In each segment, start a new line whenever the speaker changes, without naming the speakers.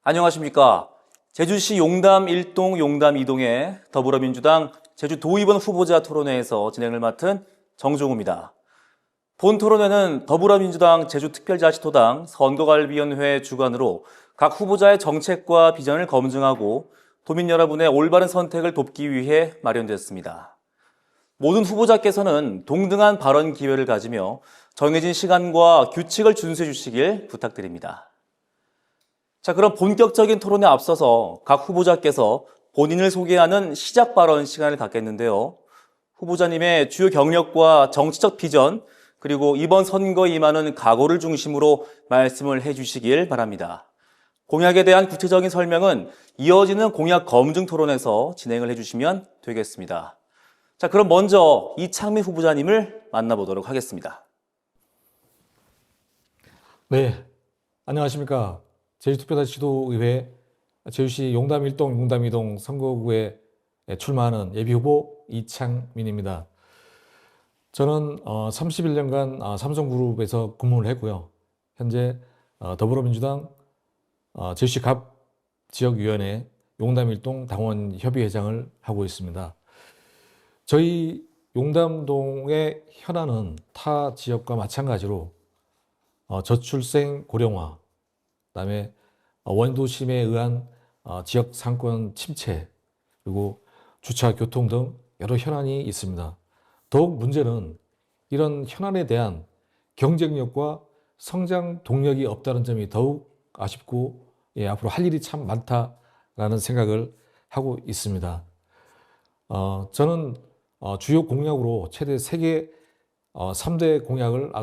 안녕하십니까. 제주시 용담 1동, 용담 2동의 더불어민주당 제주도의원 후보자 토론회에서 진행을 맡은 정종우입니다. 본 토론회는 더불어민주당 제주특별자치도당 선거관리위원회 주관으로 각 후보자의 정책과 비전을 검증하고 도민 여러분의 올바른 선택을 돕기 위해 마련됐습니다. 모든 후보자께서는 동등한 발언 기회를 가지며 정해진 시간과 규칙을 준수해 주시길 부탁드립니다. 자, 그럼 본격적인 토론에 앞서서 각 후보자께서 본인을 소개하는 시작 발언 시간을 갖겠는데요. 후보자님의 주요 경력과 정치적 비전, 그리고 이번 선거에 임하는 각오를 중심으로 말씀을 해주시길 바랍니다. 공약에 대한 구체적인 설명은 이어지는 공약 검증 토론에서 진행을 해주시면 되겠습니다. 자, 그럼 먼저 이창민 후보자님을 만나보도록 하겠습니다.
네, 안녕하십니까. 제주특별자치도의회 제주시 용담 1동, 용담 2동 선거구에 출마하는 예비후보 이창민입니다. 저는 31년간 삼성그룹에서 근무를 했고요. 현재 더불어민주당 제주시 갑 지역위원회 용담 1동 당원협의회장을 하고 있습니다. 저희 용담동의 현안은 타 지역과 마찬가지로 저출생 고령화, 그다음에 원도심에 의한 지역 상권 침체, 그리고 주차 교통 등 여러 현안이 있습니다. 더욱 문제는 이런 현안에 대한 경쟁력과 성장 동력이 없다는 점이 더욱 아쉽고 앞으로 할 일이 참 많다라는 생각을 하고 있습니다. 저는 주요 공약으로 최대 3개 3대 공약을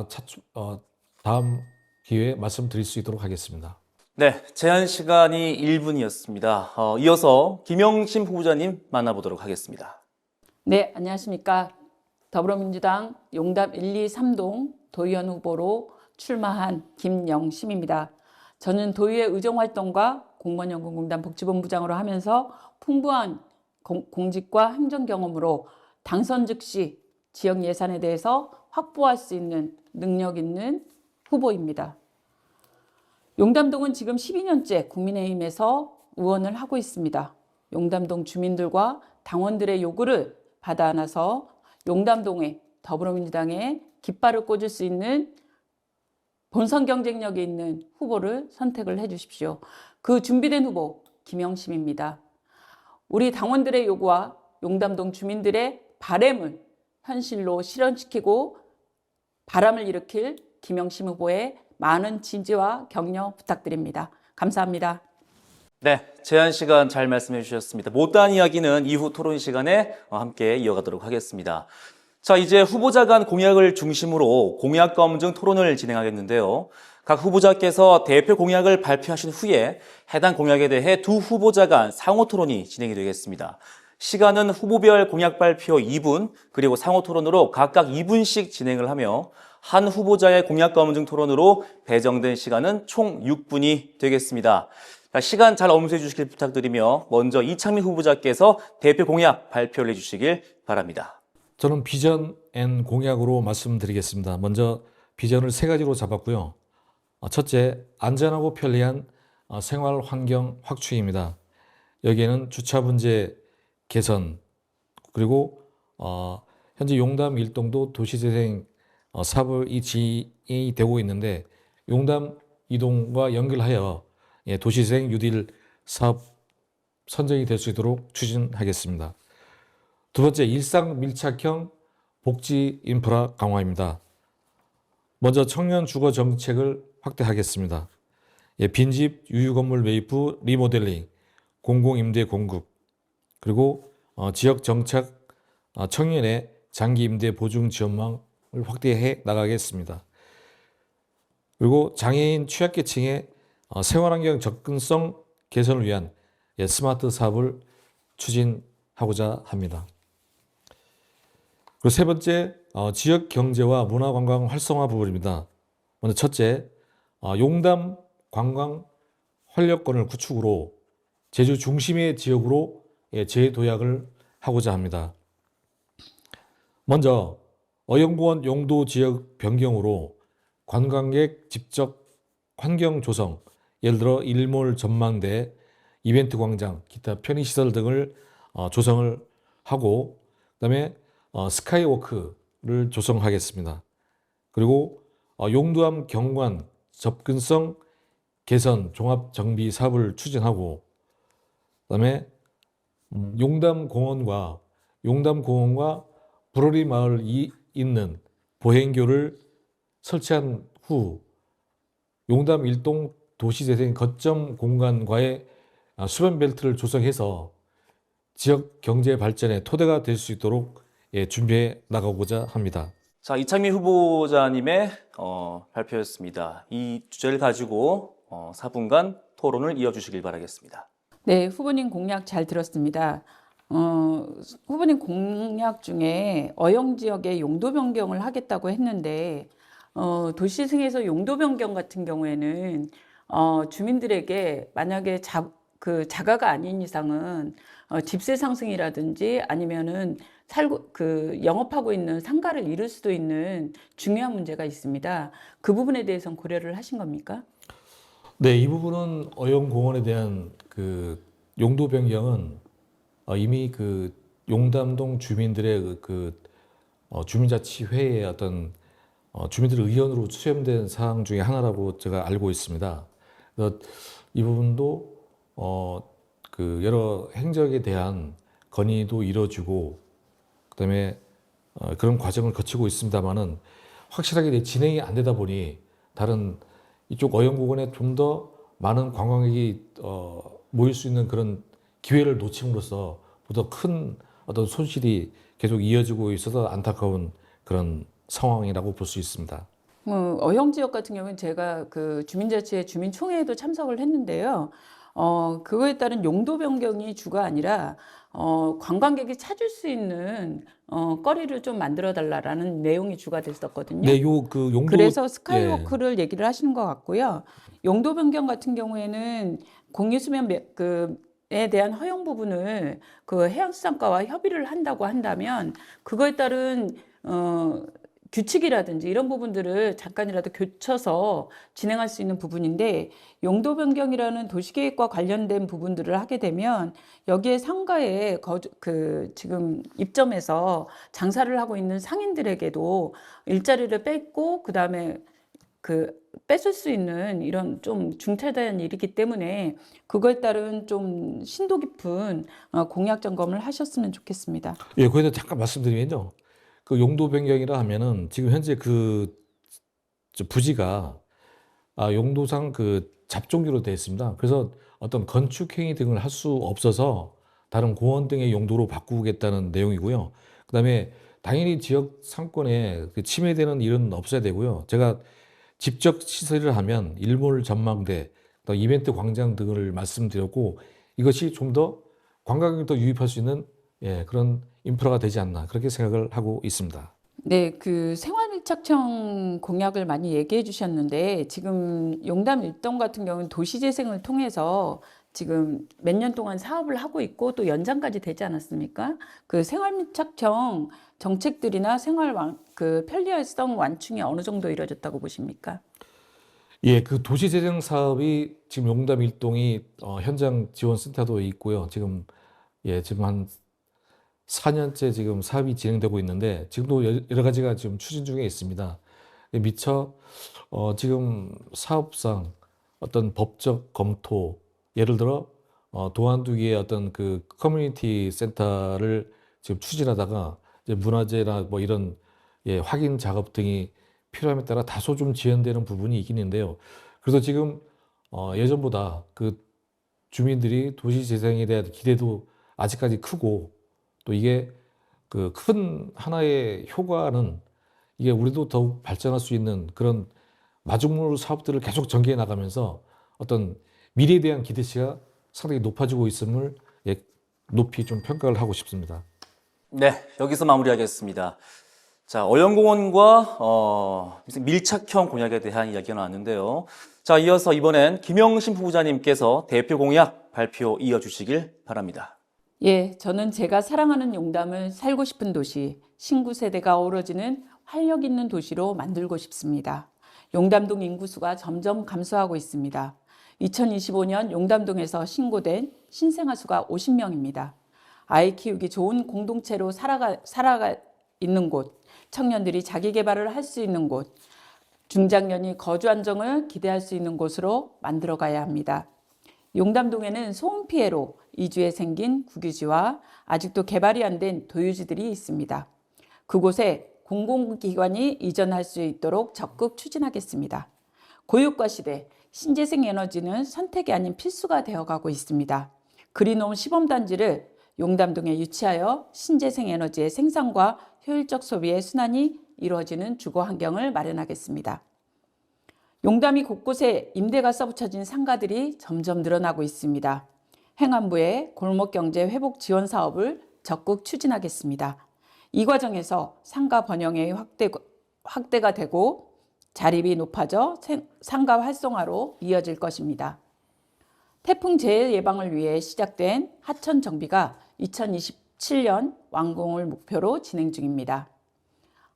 다음 기회에 말씀드릴 수 있도록 하겠습니다.
네, 제한 시간이 1분이었습니다. 이어서 김영심 후보자님 만나보도록 하겠습니다.
네, 안녕하십니까. 더불어민주당 용담 1, 2, 3동 도의원 후보로 출마한 김영심입니다. 저는 도의회 의정활동과 공무원연금공단 복지본부장으로 하면서 풍부한 공직과 행정 경험으로 당선 즉시 지역 예산에 대해서 확보할 수 있는 능력 있는 후보입니다. 용담동은 지금 12년째 국민의힘에서 의원을 하고 있습니다. 용담동 주민들과 당원들의 요구를 받아 안아서 용담동에 더불어민주당에 깃발을 꽂을 수 있는 본선 경쟁력이 있는 후보를 선택을 해 주십시오. 그 준비된 후보 김영심입니다. 우리 당원들의 요구와 용담동 주민들의 바람을 현실로 실현시키고 바람을 일으킬 김영심 후보의 많은 지지와 격려 부탁드립니다. 감사합니다.
네, 제한 시간 잘 말씀해 주셨습니다. 못다한 이야기는 이후 토론 시간에 함께 이어가도록 하겠습니다. 자, 이제 후보자 간 공약을 중심으로 공약 검증 토론을 진행하겠는데요. 각 후보자께서 대표 공약을 발표하신 후에 해당 공약에 대해 두 후보자 간 상호 토론이 진행이 되겠습니다. 시간은 후보별 공약 발표 2분, 그리고 상호 토론으로 각각 2분씩 진행을 하며 한 후보자의 공약 검증 토론으로 배정된 시간은 총 6분이 되겠습니다. 시간 잘 엄수해 주시길 부탁드리며 먼저 이창민 후보자께서 대표 공약 발표를 해주시길 바랍니다.
저는 비전 앤 공약으로 말씀드리겠습니다. 먼저 비전을 3가지로 잡았고요. 첫째, 안전하고 편리한 생활 환경 확충입니다. 여기에는 주차 문제 개선, 그리고 현재 용담 1동도 도시재생 사업이 진행이 되고 있는데 용담 2동과 연결하여 도시재생 뉴딜 사업 선정이 될 수 있도록 추진하겠습니다. 두 번째, 일상 밀착형 복지 인프라 강화입니다. 먼저 청년 주거 정책을 확대하겠습니다. 빈집 유유건물 매입 후 리모델링, 공공임대 공급, 그리고 지역 정착 청년의 장기 임대 보증 지원망을 확대해 나가겠습니다. 그리고 장애인 취약계층의 생활환경 접근성 개선을 위한 스마트 사업을 추진하고자 합니다. 그리고 세 번째, 지역 경제와 문화관광 활성화 부분입니다. 먼저 첫째, 용담 관광 활력권을 구축으로 제주 중심의 지역으로 재도약을 하고자 합니다. 먼저 어영부원 용도 지역 변경으로 관광객 직접 환경 조성, 예를 들어 일몰 전망대, 이벤트 광장, 기타 편의시설 등을 조성을 하고 그다음에 스카이워크를 조성하겠습니다. 그리고 용두암 경관 접근성 개선 종합 정비 사업을 추진하고 그다음에 용담공원과 불어리 마을이 있는 보행교를 설치한 후 용담 일동 도시재생 거점 공간과의 수변 벨트를 조성해서 지역 경제 발전의 토대가 될 수 있도록 준비해 나가고자 합니다.
자, 이창민 후보자님의 발표였습니다. 이 주제를 가지고 4분간 토론을 이어주시길 바라겠습니다.
네, 후보님 공약 잘 들었습니다. 후보님 공약 중에 어용 지역의 용도 변경을 하겠다고 했는데 도시승에서 용도 변경 같은 경우에는 주민들에게 만약에 자가가 아닌 이상은 집세 상승이라든지 아니면은 영업하고 있는 상가를 잃을 수도 있는 중요한 문제가 있습니다. 그 부분에 대해서는 고려를 하신 겁니까?
네, 이 부분은 어용공원에 대한 그 용도 변경은 이미 그 용담동 주민들의 주민자치회의 어떤 주민들 의견으로 수렴된 사항 중에 하나라고 제가 알고 있습니다. 그래서 이 부분도 그 여러 행정에 대한 건의도 이뤄지고 그다음에 그런 과정을 거치고 있습니다만은 확실하게 진행이 안 되다 보니 다른 이쪽 어영공원에 좀 더 많은 관광객이 모일 수 있는 그런 기회를 놓침으로써 보다 큰 어떤 손실이 계속 이어지고 있어서 안타까운 그런 상황이라고 볼 수 있습니다.
어용 지역 같은 경우는 제가 그 주민자치회 주민총회에도 참석을 했는데요. 그거에 따른 용도 변경이 주가 아니라 관광객이 찾을 수 있는 거리를 좀 만들어 달라라는 내용이 주가 됐었거든요.
네, 용도
그래서 스카이워크를 얘기를 하시는 것 같고요. 용도 변경 같은 경우에는 공유수면 에 대한 허용 부분을 그 해양수산과와 협의를 한다고 한다면 그거에 따른 규칙이라든지 이런 부분들을 잠깐이라도 교쳐서 진행할 수 있는 부분인데 용도 변경이라는 도시계획과 관련된 부분들을 하게 되면 여기에 상가에 지금 입점해서 장사를 하고 있는 상인들에게도 일자리를 뺏고 그다음에 뺏을 수 있는 이런 좀 중차대한 일이기 때문에 그거에 따른 좀 심도 깊은 공약 점검을 하셨으면 좋겠습니다.
예, 거기서 잠깐 말씀드리면요. 그 용도 변경이라 하면은 지금 현재 저 부지가 용도상 잡종지로 되어 있습니다. 그래서 어떤 건축 행위 등을 할 수 없어서 다른 공원 등의 용도로 바꾸겠다는 내용이고요. 그다음에 당연히 지역 상권에 침해되는 일은 없어야 되고요. 제가 직접 시설을 하면 일몰 전망대, 또 이벤트 광장 등을 말씀드렸고 이것이 좀 더 관광객을 더 유입할 수 있는 그런 인프라가 되지 않나 그렇게 생각을 하고 있습니다.
네, 그 생활밀착청 공약을 많이 얘기해 주셨는데 지금 용담 일동 같은 경우는 도시재생을 통해서 지금 몇 년 동안 사업을 하고 있고 또 연장까지 되지 않았습니까? 그 생활밀착청 정책들이나 편리성 완충이 어느 정도 이루어졌다고 보십니까?
예, 그 도시재생 사업이 지금 용담 일동이 현장 지원센터도 있고요. 지금 한 4년째 지금 사업이 진행되고 있는데 지금도 여러 가지가 지금 추진 중에 있습니다. 미처 지금 사업상 어떤 법적 검토, 예를 들어 도안두기의 어떤 그 커뮤니티 센터를 지금 추진하다가 이제 문화재나 뭐 이런 확인 작업 등이 필요함에 따라 다소 좀 지연되는 부분이 있긴 있는데요. 그래서 지금 예전보다 그 주민들이 도시 재생에 대한 기대도 아직까지 크고 또 이게 그 큰 하나의 효과는 이게 우리도 더욱 발전할 수 있는 그런 마중물 사업들을 계속 전개해 나가면서 어떤 미래에 대한 기대치가 상당히 높아지고 있음을 높이 좀 평가를 하고 싶습니다.
네, 여기서 마무리하겠습니다. 자, 어영공원과 밀착형 공약에 대한 이야기가 나왔는데요. 자, 이어서 이번엔 김영신 후보자님께서 대표 공약 발표 이어주시길 바랍니다.
예, 저는 제가 사랑하는 용담을 살고 싶은 도시, 신구 세대가 어우러지는 활력 있는 도시로 만들고 싶습니다. 용담동 인구수가 점점 감소하고 있습니다. 2025년 용담동에서 신고된 신생아 수가 50명입니다. 아이 키우기 좋은 공동체로 살아가 있는 곳, 청년들이 자기 개발을 할 수 있는 곳, 중장년이 거주 안정을 기대할 수 있는 곳으로 만들어가야 합니다. 용담동에는 소음 피해로 이주해 생긴 국유지와 아직도 개발이 안 된 도유지들이 있습니다. 그곳에 공공기관이 이전할 수 있도록 적극 추진하겠습니다. 고유가 시대, 신재생 에너지는 선택이 아닌 필수가 되어가고 있습니다. 그린홈 시범단지를 용담동에 유치하여 신재생 에너지의 생산과 효율적 소비의 순환이 이루어지는 주거 환경을 마련하겠습니다. 용담이 곳곳에 임대가 써붙여진 상가들이 점점 늘어나고 있습니다. 행안부의 골목경제 회복 지원 사업을 적극 추진하겠습니다. 이 과정에서 상가 번영의 확대가 되고 자립이 높아져 상가 활성화로 이어질 것입니다. 태풍 재해 예방을 위해 시작된 하천 정비가 2027년 완공을 목표로 진행 중입니다.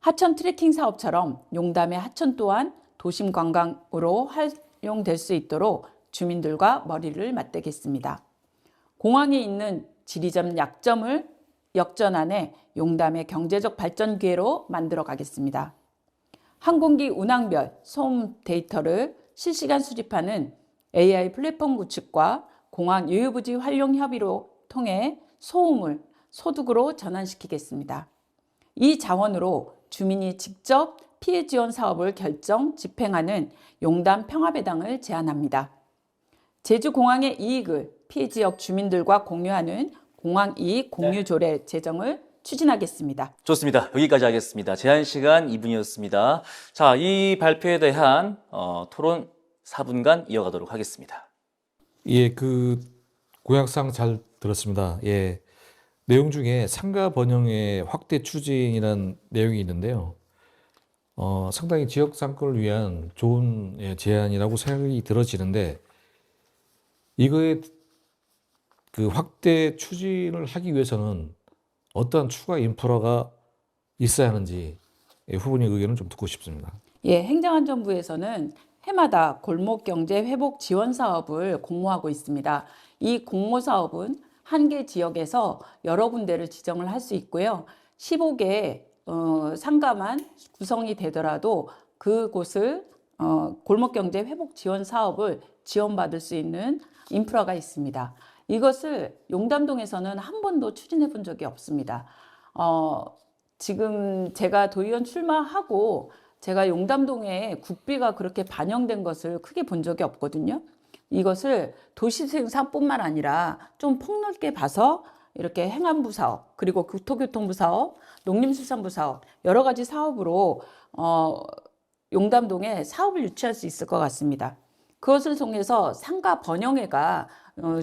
하천 트레킹 사업처럼 용담의 하천 또한 도심 관광으로 활용될 수 있도록 주민들과 머리를 맞대겠습니다. 공항에 있는 지리적 약점을 역전안해 용담의 경제적 발전 기회로 만들어 가겠습니다. 항공기 운항별 소음 데이터를 실시간 수집하는 AI 플랫폼 구축과 공항 유휴부지 활용 협의로 통해 소음을 소득으로 전환시키겠습니다. 이 자원으로 주민이 직접 피해 지원 사업을 결정, 집행하는 용담 평화배당을 제안합니다. 제주공항의 이익을 피해 지역 주민들과 공유하는 공항이익 공유조례 제정을 추진하겠습니다.
좋습니다. 여기까지 하겠습니다. 제한 시간 2분이었습니다. 자, 이 발표에 대한 토론 4분간 이어가도록 하겠습니다.
예, 그 공약상 잘 들었습니다. 예, 내용 중에 상가 번영의 확대 추진이라는 내용이 있는데요. 상당히 지역 상권을 위한 좋은 제안이라고 생각이 들어지는데 이거에 그 확대 추진을 하기 위해서는 어떠한 추가 인프라가 있어야 하는지 후보님 의견을 좀 듣고 싶습니다.
예, 행정안전부에서는 해마다 골목경제 회복 지원 사업을 공모하고 있습니다. 이 공모 사업은 한 개 지역에서 여러 군데를 지정을 할 수 있고요. 15개 상가만 구성이 되더라도 그곳을 골목경제 회복 지원 사업을 지원받을 수 있는 인프라가 있습니다. 이것을 용담동에서는 한 번도 추진해 본 적이 없습니다. 지금 제가 도의원 출마하고 제가 용담동에 국비가 그렇게 반영된 것을 크게 본 적이 없거든요. 이것을 도시생산뿐만 아니라 좀 폭넓게 봐서 이렇게 행안부 사업, 그리고 국토교통부 사업, 농림수산부 사업, 여러 가지 사업으로 용담동에 사업을 유치할 수 있을 것 같습니다. 그것을 통해서 상가 번영회가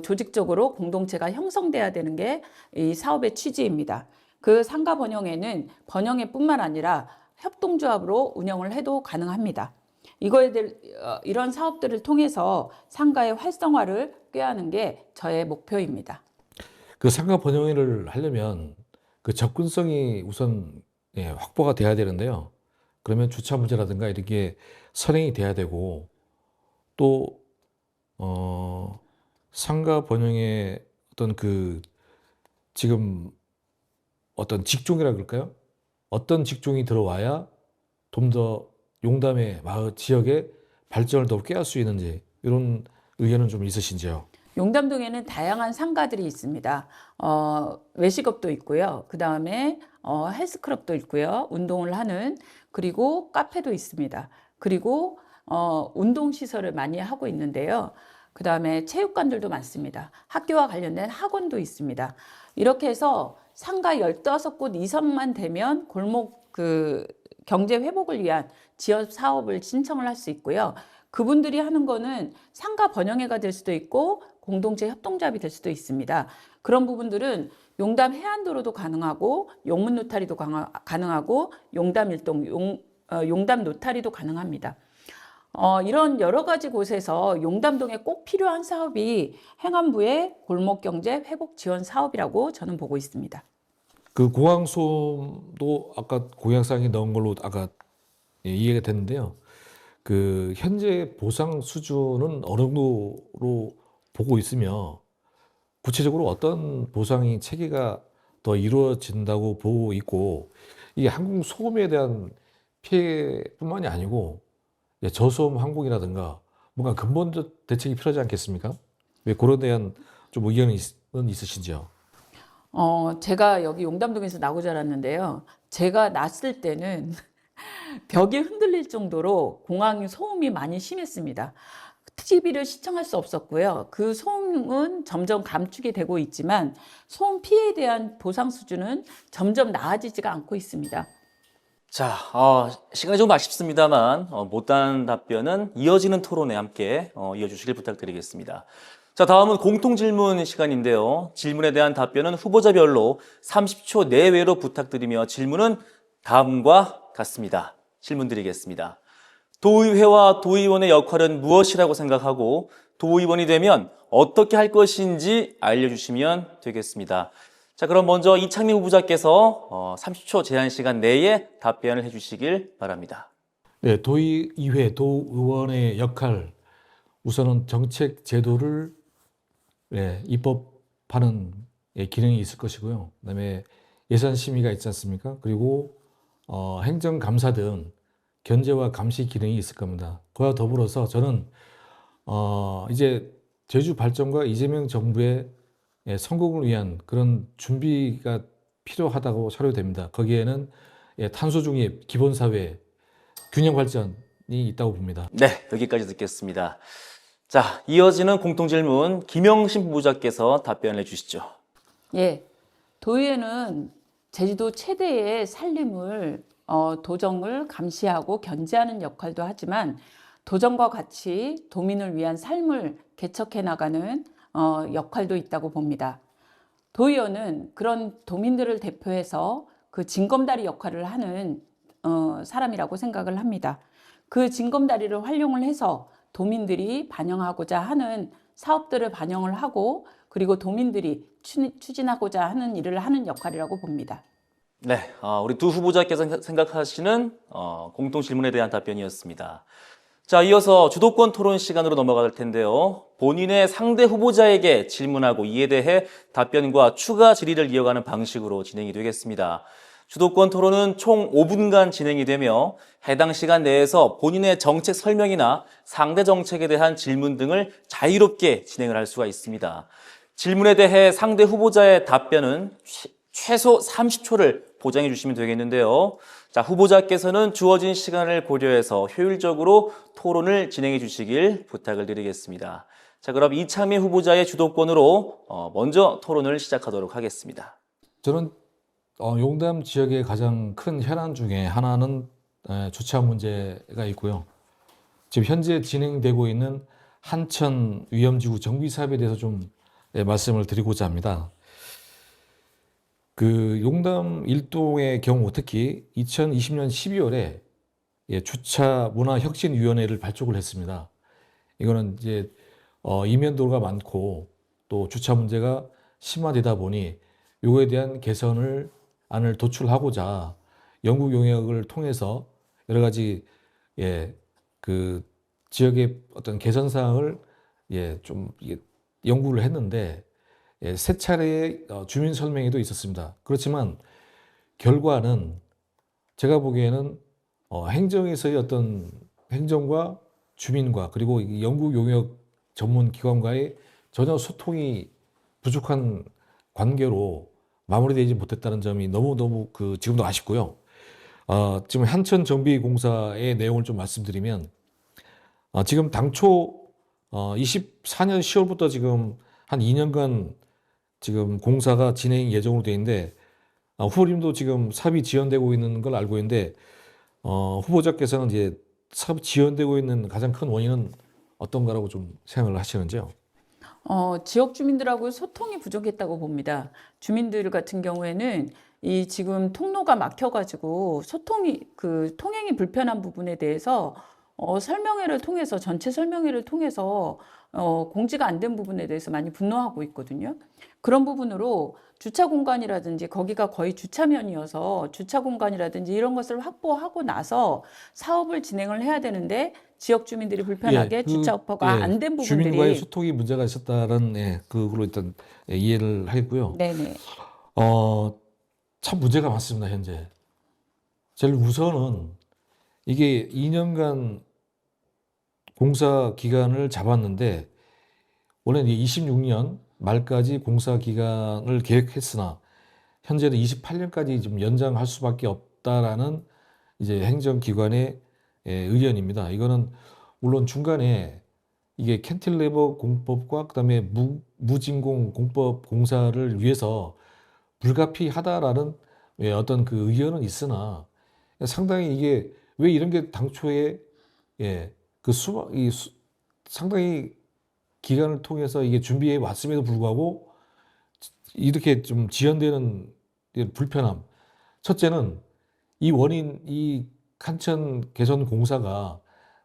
조직적으로 공동체가 형성돼야 되는 게 이 사업의 취지입니다. 그 상가 번영회는 번영회뿐만 아니라 협동조합으로 운영을 해도 가능합니다. 이런 사업들을 통해서 상가의 활성화를 꾀하는 게 저의 목표입니다.
그 상가 번영회를 하려면 그 접근성이 우선 확보가 돼야 되는데요. 그러면 주차 문제라든가 이렇게 선행이 돼야 되고 또 상가 번영의 어떤 그 지금 어떤 직종이라 그럴까요? 어떤 직종이 들어와야 좀 더 용담의 마을 지역의 발전을 더 꾀할 수 있는지 이런 의견은 좀 있으신지요?
용담동에는 다양한 상가들이 있습니다. 외식업도 있고요. 그 다음에 헬스클럽도 있고요. 운동을 하는, 그리고 카페도 있습니다. 그리고 운동시설을 많이 하고 있는데요. 그 다음에 체육관들도 많습니다. 학교와 관련된 학원도 있습니다. 이렇게 해서 상가 15곳 이상만 되면 골목 경제 회복을 위한 지역 사업을 신청을 할 수 있고요. 그분들이 하는 거는 상가 번영회가 될 수도 있고 공동체 협동조합이 될 수도 있습니다. 그런 부분들은 용담 해안도로도 가능하고 용문 노타리도 가능하고 용담 일동, 용담 노타리도 가능합니다. 이런 여러 가지 곳에서 용담동에 꼭 필요한 사업이 행안부의 골목경제 회복 지원 사업이라고 저는 보고 있습니다.
그 공항소음도 아까 공약상에 넣은 걸로 아까 이해가 됐는데요. 그 현재 보상 수준은 어느 정도로 보고 있으며 구체적으로 어떤 보상이 체계가 더 이루어진다고 보고 있고 이게 항공 소음에 대한 피해뿐만이 아니고 저소음 항공이라든가 뭔가 근본적 대책이 필요하지 않겠습니까? 왜 그런 대한 좀 의견은 있으신지요?
제가 여기 용담동에서 나고 자랐는데요. 제가 났을 때는 벽이 흔들릴 정도로 공항 소음이 많이 심했습니다. TV를 시청할 수 없었고요. 그 소음은 점점 감축이 되고 있지만 소음 피해에 대한 보상 수준은 점점 나아지지가 않고 있습니다.
자, 시간이 좀 아쉽습니다만 못다한 답변은 이어지는 토론에 함께 이어주시길 부탁드리겠습니다. 자, 다음은 공통 질문 시간인데요. 질문에 대한 답변은 후보자별로 30초 내외로 부탁드리며 질문은 다음과 같습니다. 질문 드리겠습니다. 도의회와 도의원의 역할은 무엇이라고 생각하고 도의원이 되면 어떻게 할 것인지 알려주시면 되겠습니다. 자, 그럼 먼저 이창민 후보자께서 30초 제한 시간 내에 답변을 해주시길 바랍니다.
네, 도의회, 도의원의 역할, 우선은 정책 제도를 입법하는 기능이 있을 것이고요. 그다음에 예산 심의가 있지 않습니까? 그리고 행정감사 등 견제와 감시 기능이 있을 겁니다. 그와 더불어서 저는 이제 제주 발전과 이재명 정부의 성공을 위한 그런 준비가 필요하다고 사료됩니다. 거기에는 탄소 중립, 기본사회, 균형 발전이 있다고 봅니다.
네, 여기까지 듣겠습니다. 자, 이어지는 공통질문 김영신 후보자께서 답변해 주시죠.
예, 도의회는 제주도 최대의 산림을 도정을 감시하고 견제하는 역할도 하지만 도정과 같이 도민을 위한 삶을 개척해 나가는 역할도 있다고 봅니다. 도의원은 그런 도민들을 대표해서 그 징검다리 역할을 하는 사람이라고 생각을 합니다. 그 징검다리를 활용을 해서 도민들이 반영하고자 하는 사업들을 반영을 하고 그리고 도민들이 추진하고자 하는 일을 하는 역할이라고 봅니다.
네, 우리 두 후보자께서 생각하시는 공통 질문에 대한 답변이었습니다. 자, 이어서 주도권 토론 시간으로 넘어갈 텐데요. 본인의 상대 후보자에게 질문하고 이에 대해 답변과 추가 질의를 이어가는 방식으로 진행이 되겠습니다. 주도권 토론은 총 5분간 진행이 되며 해당 시간 내에서 본인의 정책 설명이나 상대 정책에 대한 질문 등을 자유롭게 진행을 할 수가 있습니다. 질문에 대해 상대 후보자의 답변은 최소 30초를 보장해 주시면 되겠는데요. 자, 후보자께서는 주어진 시간을 고려해서 효율적으로 토론을 진행해 주시길 부탁을 드리겠습니다. 자, 그럼 이창민 후보자의 주도권으로 먼저 토론을 시작하도록 하겠습니다.
저는 용담 지역의 가장 큰 현안 중에 하나는 주차 문제가 있고요. 지금 현재 진행되고 있는 한천 위험지구 정비 사업에 대해서 좀 말씀을 드리고자 합니다. 그 용담 일동의 경우 특히 2020년 12월에 주차 문화 혁신 위원회를 발족을 했습니다. 이거는 이제 이면도가 많고 또 주차 문제가 심화되다 보니 요거에 대한 안을 도출하고자 연구 용역을 통해서 여러 가지 그 지역의 어떤 개선 사항을 좀 연구를 했는데 세 차례의 주민 설명회도 있었습니다. 그렇지만 결과는 제가 보기에는 행정에서의 어떤 행정과 주민과 그리고 연구 용역 전문 기관과의 전혀 소통이 부족한 관계로 마무리되지 못했다는 점이 너무너무 지금도 아쉽고요. 지금 한천정비공사의 내용을 좀 말씀드리면 지금 당초 24년 10월부터 지금 한 2년간 지금 공사가 진행 예정으로 되어 있는데 후보님도 지금 사업이 지연되고 있는 걸 알고 있는데 후보자께서는 이제 사업이 지연되고 있는 가장 큰 원인은 어떤가라고 좀 생각을 하시는지요?
지역 주민들하고 소통이 부족했다고 봅니다. 주민들 같은 경우에는 이 지금 통로가 막혀가지고 통행이 불편한 부분에 대해서 설명회를 통해서 전체 설명회를 통해서 공지가 안 된 부분에 대해서 많이 분노하고 있거든요. 그런 부분으로 주차 공간이라든지 거기가 거의 주차면이어서 주차 공간이라든지 이런 것을 확보하고 나서 사업을 진행을 해야 되는데 지역 주민들이 불편하게
예,
주차 오퍼가 안 된
주민과의
부분들이
소통이 문제가 있었다는 그걸로 일단 이해를 하겠고요.
네네.
참 문제가 많습니다, 현재. 제일 우선은 이게 2년간 공사 기간을 잡았는데 원래는 26년 말까지 공사 기간을 계획했으나 현재는 28년까지 좀 연장할 수밖에 없다라는 이제 행정기관의 의견입니다. 이거는 물론 중간에 이게 캔틸레버 공법과 그다음에 무진공 공법 공사를 위해서 불가피하다라는 어떤 그 의견은 있으나 상당히 이게 왜 이런 게 당초에 상당히 기간을 통해서 이게 준비해 왔음에도 불구하고 이렇게 좀 지연되는 불편함. 첫째는 이 원인, 이 칸천 개선 공사가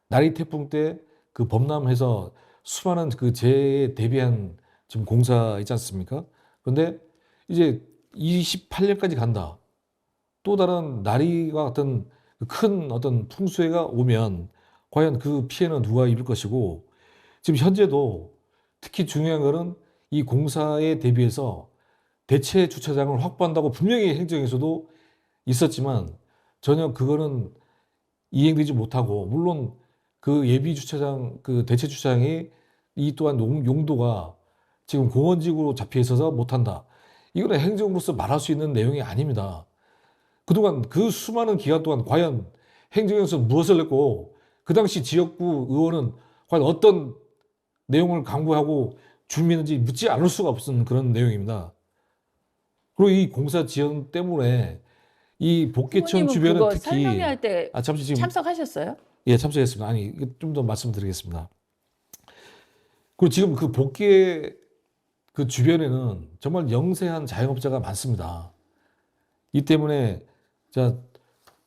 나리 태풍 때 그 범람해서 수많은 그 재해에 대비한 지금 공사 있지 않습니까? 그런데 이제 28년까지 간다. 또 다른 나리와 같은 큰 어떤 풍수해가 오면 과연 그 피해는 누가 입을 것이고 지금 현재도 특히 중요한 거는 이 공사에 대비해서 대체 주차장을 확보한다고 분명히 행정에서도 있었지만 전혀 그거는 이행되지 못하고 물론 그 예비 주차장 그 대체 주차장이 이 또한 용도가 지금 공원지구로 잡혀 있어서 못한다. 이거는 행정으로서 말할 수 있는 내용이 아닙니다. 그동안 그 수많은 기간 동안 과연 행정에서 무엇을 했고 그 당시 지역구 의원은 과연 어떤 내용을 강구하고 준비했는지 묻지 않을 수가 없는 그런 내용입니다. 그리고 이 공사 지연 때문에 이 복개천
후보님은
주변은
그거
특히
설명회할 때
잠시 지금
참석하셨어요?
예, 참석했습니다. 아니, 좀 더 말씀드리겠습니다. 그리고 지금 그 복개 그 주변에는 정말 영세한 자영업자가 많습니다. 이 때문에 자,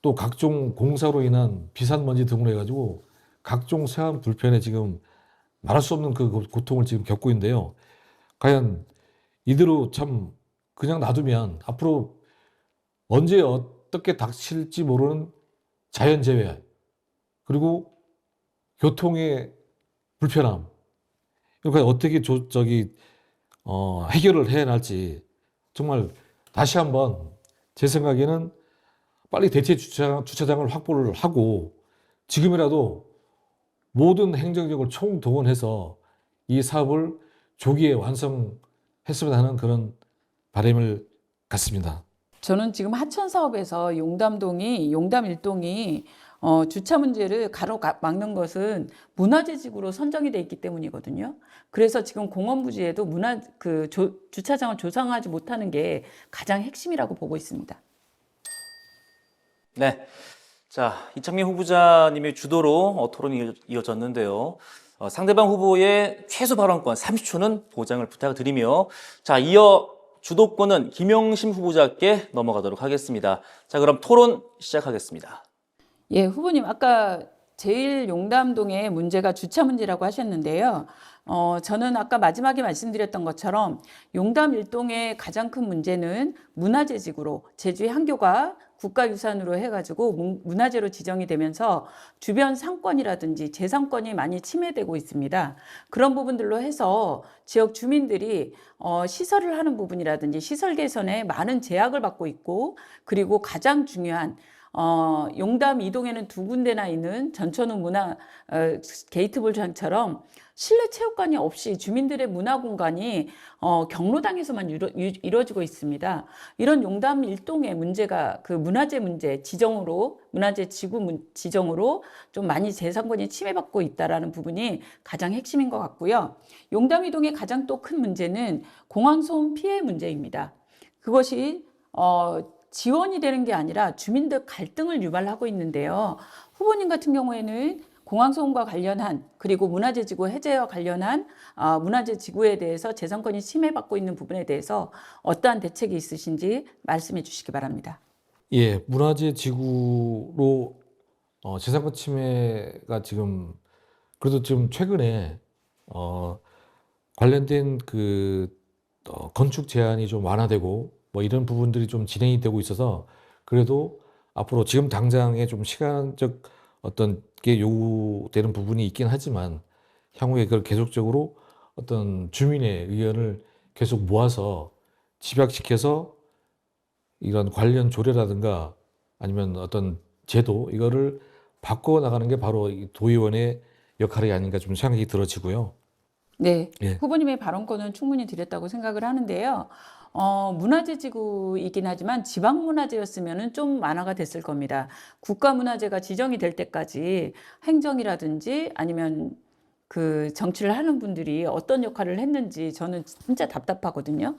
또 각종 공사로 인한 비산먼지 등으로 해가지고 각종 생활 불편에 지금 말할 수 없는 그 고통을 지금 겪고 있는데요. 과연 이대로 참 그냥 놔두면 앞으로 언제 어떻게 닥칠지 모르는 자연재해 그리고 교통의 불편함 이걸 과연 어떻게 해결을 해야 할지 정말 다시 한번 제 생각에는 빨리 대체 주차장을 확보를 하고 지금이라도 모든 행정력을 총동원해서 이 사업을 조기에 완성했으면 하는 그런 바람을 갖습니다.
저는 지금 하천 사업에서 용담 일동이 주차 문제를 가로막는 것은 문화재 지구로 선정이 돼 있기 때문이거든요. 그래서 지금 공원 부지에도 주차장을 조성하지 못하는 게 가장 핵심이라고 보고 있습니다.
네. 자, 이창민 후보자님의 주도로 토론이 이어졌는데요. 상대방 후보의 최소 발언권 30초는 보장을 부탁드리며, 자, 이어 주도권은 김영심 후보자께 넘어가도록 하겠습니다. 자, 그럼 토론 시작하겠습니다.
예, 후보님, 아까 제1용담동의 문제가 주차 문제라고 하셨는데요. 저는 아까 마지막에 말씀드렸던 것처럼 용담 일동의 가장 큰 문제는 문화재 지구로 제주의 한교가 국가유산으로 해가지고 문화재로 지정이 되면서 주변 상권이라든지 재산권이 많이 침해되고 있습니다. 그런 부분들로 해서 지역 주민들이 시설을 하는 부분이라든지 시설 개선에 많은 제약을 받고 있고 그리고 가장 중요한 용담 이동에는 두 군데나 있는 전천후 문화 게이트볼장처럼 실내 체육관이 없이 주민들의 문화 공간이 경로당에서만 이루어지고 있습니다. 이런 용담 일동의 문제가 그 문화재 문제 지정으로 문화재 지구 지정으로 좀 많이 재산권이 침해받고 있다라는 부분이 가장 핵심인 것 같고요. 용담 이동의 가장 또 큰 문제는 공항 소음 피해 문제입니다. 그것이 지원이 되는 게 아니라 주민들 갈등을 유발하고 있는데요. 후보님 같은 경우에는 공항소음과 관련한 그리고 문화재 지구 해제와 관련한 문화재 지구에 대해서 재산권이 침해받고 있는 부분에 대해서 어떠한 대책이 있으신지 말씀해 주시기 바랍니다.
예, 문화재 지구로 재산권 침해가 지금 그래도 지금 최근에 관련된 건축 제한이 좀 완화되고 뭐 이런 부분들이 좀 진행이 되고 있어서 그래도 앞으로 지금 당장에 좀 시간적 어떤 게 요구되는 부분이 있긴 하지만 향후에 그걸 계속적으로 어떤 주민의 의견을 계속 모아서 집약시켜서 이런 관련 조례라든가 아니면 어떤 제도 이거를 바꿔 나가는 게 바로 이 도의원의 역할이 아닌가 좀 생각이 들어지고요.
네,
예.
후보님의 발언권은 충분히 드렸다고 생각을 하는데요. 문화재 지구이긴 하지만 지방문화재였으면 좀 완화가 됐을 겁니다. 국가문화재가 지정이 될 때까지 행정이라든지 아니면 그 정치를 하는 분들이 어떤 역할을 했는지 저는 진짜 답답하거든요.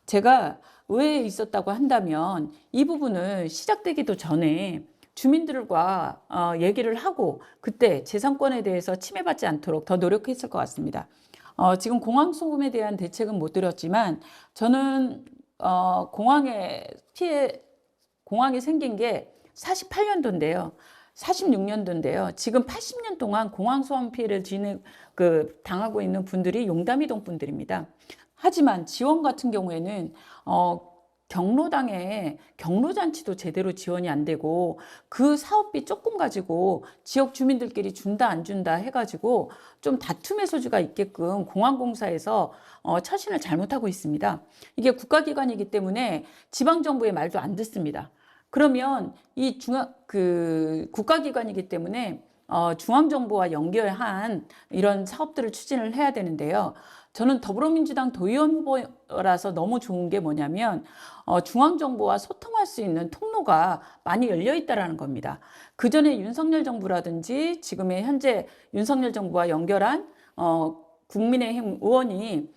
제가 왜 있었다고 한다면 이 부분을 시작되기도 전에 주민들과 얘기를 하고 그때 재산권에 대해서 침해받지 않도록 더 노력했을 것 같습니다. 지금 공항 소음에 대한 대책은 못 드렸지만 저는 공항이 생긴 게 48년도인데요. 46년도인데요. 지금 80년 동안 공항 소음 피해를 당하고 있는 분들이 용담이동 분들입니다. 하지만 지원 같은 경우에는 경로당에 경로잔치도 제대로 지원이 안 되고 그 사업비 조금 가지고 지역 주민들끼리 준다 안 준다 해가지고 좀 다툼의 소지가 있게끔 공항공사에서 처신을 잘못하고 있습니다. 이게 국가기관이기 때문에 지방정부의 말도 안 듣습니다. 그러면 이 국가기관이기 때문에 중앙정부와 연결한 이런 사업들을 추진을 해야 되는데요. 저는 더불어민주당 도의원 후보라서 너무 좋은 게 뭐냐면 중앙정부와 소통할 수 있는 통로가 많이 열려 있다는 겁니다. 그전에 윤석열 정부라든지 지금의 현재 윤석열 정부와 연결한 국민의힘 의원이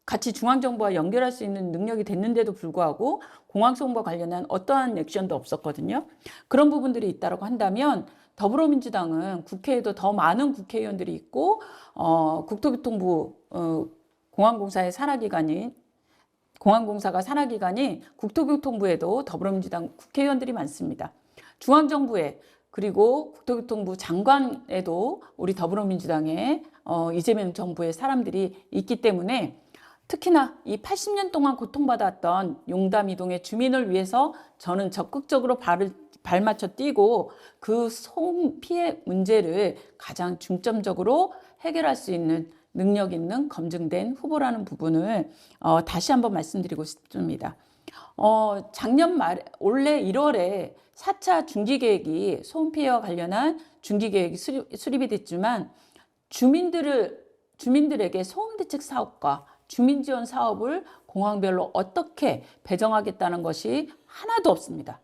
같이 중앙정부와 연결할 수 있는 능력이 됐는데도 불구하고 공항소음과 관련한 어떠한 액션도 없었거든요. 그런 부분들이 있다고 한다면 더불어민주당은 국회에도 더 많은 국회의원들이 있고 국토교통부 공항공사가 산하기관인 국토교통부에도 더불어민주당 국회의원들이 많습니다. 중앙정부에 그리고 국토교통부 장관에도 우리 더불어민주당의 이재명 정부의 사람들이 있기 때문에 특히나 이 80년 동안 고통받았던 용담 이동의 주민을 위해서 저는 적극적으로 발맞춰 뛰고 그 소음 피해 문제를 가장 중점적으로 해결할 수 있는 능력 있는 검증된 후보라는 부분을 다시 한번 말씀드리고 싶습니다. 올해 1월에 4차 중기계획이 소음 피해와 관련한 중기계획이 수립이 됐지만 주민들에게 소음 대책 사업과 주민 지원 사업을 공항별로 어떻게 배정하겠다는 것이 하나도 없습니다.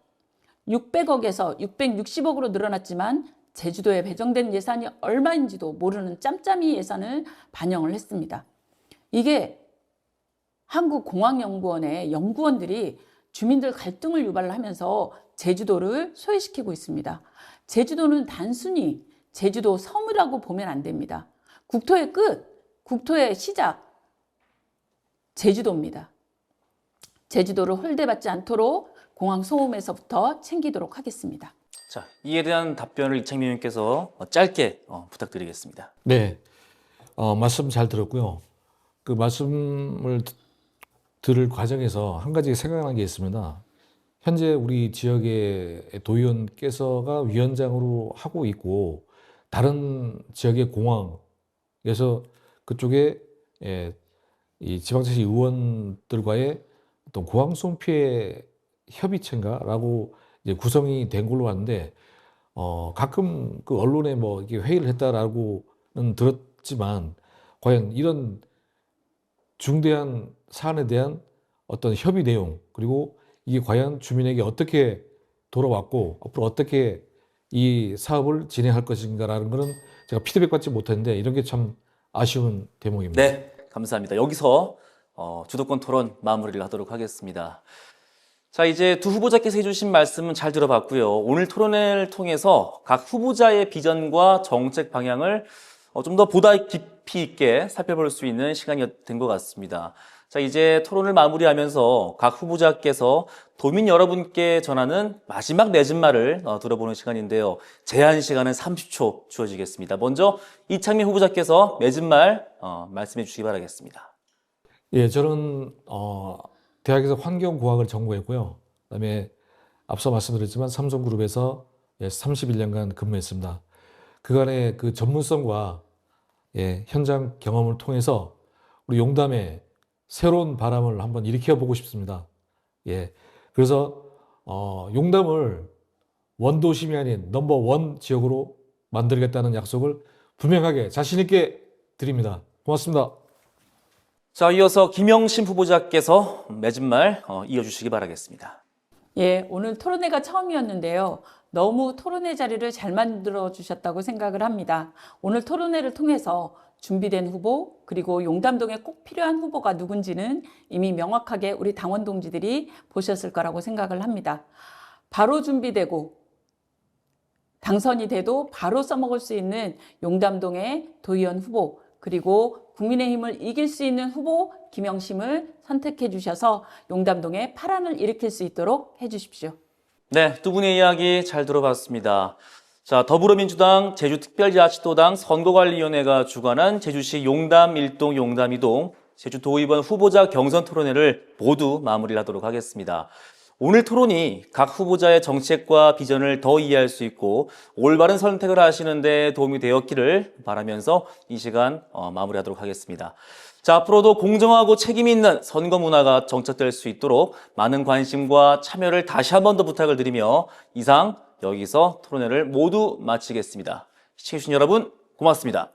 600억에서 660억으로 늘어났지만 제주도에 배정된 예산이 얼마인지도 모르는 짬짬이 예산을 반영을 했습니다. 이게 한국공항연구원의 연구원들이 주민들 갈등을 유발하면서 제주도를 소외시키고 있습니다. 제주도는 단순히 제주도 섬이라고 보면 안 됩니다. 국토의 끝, 국토의 시작, 제주도입니다. 제주도를 홀대받지 않도록 공항 소음에서부터 챙기도록 하겠습니다.
자, 이에 대한 답변을 이창민 의원께서 짧게 부탁드리겠습니다.
네, 말씀 잘 들었고요. 그 말씀을 들을 과정에서 한 가지 생각난 게 있습니다. 현재 우리 지역의 도의원께서가 위원장으로 하고 있고 다른 지역의 공항에서 그쪽에 이 지방자치 의원들과의 어떤 공항소음 피해 협의체인가라고 이제 구성이 된 걸로 아는데 가끔 그 언론에 뭐 이렇게 회의를 했다라고는 들었지만 과연 이런 중대한 사안에 대한 어떤 협의 내용 그리고 이게 과연 주민에게 어떻게 돌아왔고 앞으로 어떻게 이 사업을 진행할 것인가라는 거는 제가 피드백 받지 못했는데 이런 게 참 아쉬운 대목입니다.
네, 감사합니다. 여기서 주도권 토론 마무리를 하도록 하겠습니다. 자, 이제 두 후보자께서 해주신 말씀은 잘 들어봤고요. 오늘 토론회를 통해서 각 후보자의 비전과 정책 방향을 좀 더 보다 깊이 있게 살펴볼 수 있는 시간이 된 것 같습니다. 자, 이제 토론을 마무리하면서 각 후보자께서 도민 여러분께 전하는 마지막 내집말을 들어보는 시간인데요. 제한 시간은 30초 주어지겠습니다. 먼저 이창민 후보자께서 내집말 말씀해 주시기 바라겠습니다.
예, 저는 대학에서 환경공학을 전공했고요. 그다음에 앞서 말씀드렸지만 삼성그룹에서 31년간 근무했습니다. 그간의 그 전문성과 현장 경험을 통해서 우리 용담에 새로운 바람을 한번 일으켜 보고 싶습니다. 그래서 용담을 원도심이 아닌 넘버원 지역으로 만들겠다는 약속을 분명하게 자신 있게 드립니다. 고맙습니다.
자, 이어서 김영심 후보자께서 맺은말 이어주시기 바라겠습니다.
예, 오늘 토론회가 처음이었는데요. 너무 토론회 자리를 잘 만들어 주셨다고 생각을 합니다. 오늘 토론회를 통해서 준비된 후보, 그리고 용담동에 꼭 필요한 후보가 누군지는 이미 명확하게 우리 당원 동지들이 보셨을 거라고 생각을 합니다. 바로 준비되고 당선이 돼도 바로 써먹을 수 있는 용담동의 도의원 후보, 그리고 국민의힘을 이길 수 있는 후보 김영심을 선택해 주셔서 용담동에 파란을 일으킬 수 있도록 해 주십시오.
네, 두 분의 이야기 잘 들어봤습니다. 자, 더불어민주당 제주특별자치도당 선거관리위원회가 주관한 제주시 용담 1동, 용담 2동 제주도의원 후보자 경선 토론회를 모두 마무리하도록 하겠습니다. 오늘 토론이 각 후보자의 정책과 비전을 더 이해할 수 있고 올바른 선택을 하시는 데 도움이 되었기를 바라면서 이 시간 마무리하도록 하겠습니다. 자, 앞으로도 공정하고 책임 있는 선거 문화가 정착될 수 있도록 많은 관심과 참여를 다시 한 번 더 부탁을 드리며 이상 여기서 토론회를 모두 마치겠습니다. 시청해주신 여러분 고맙습니다.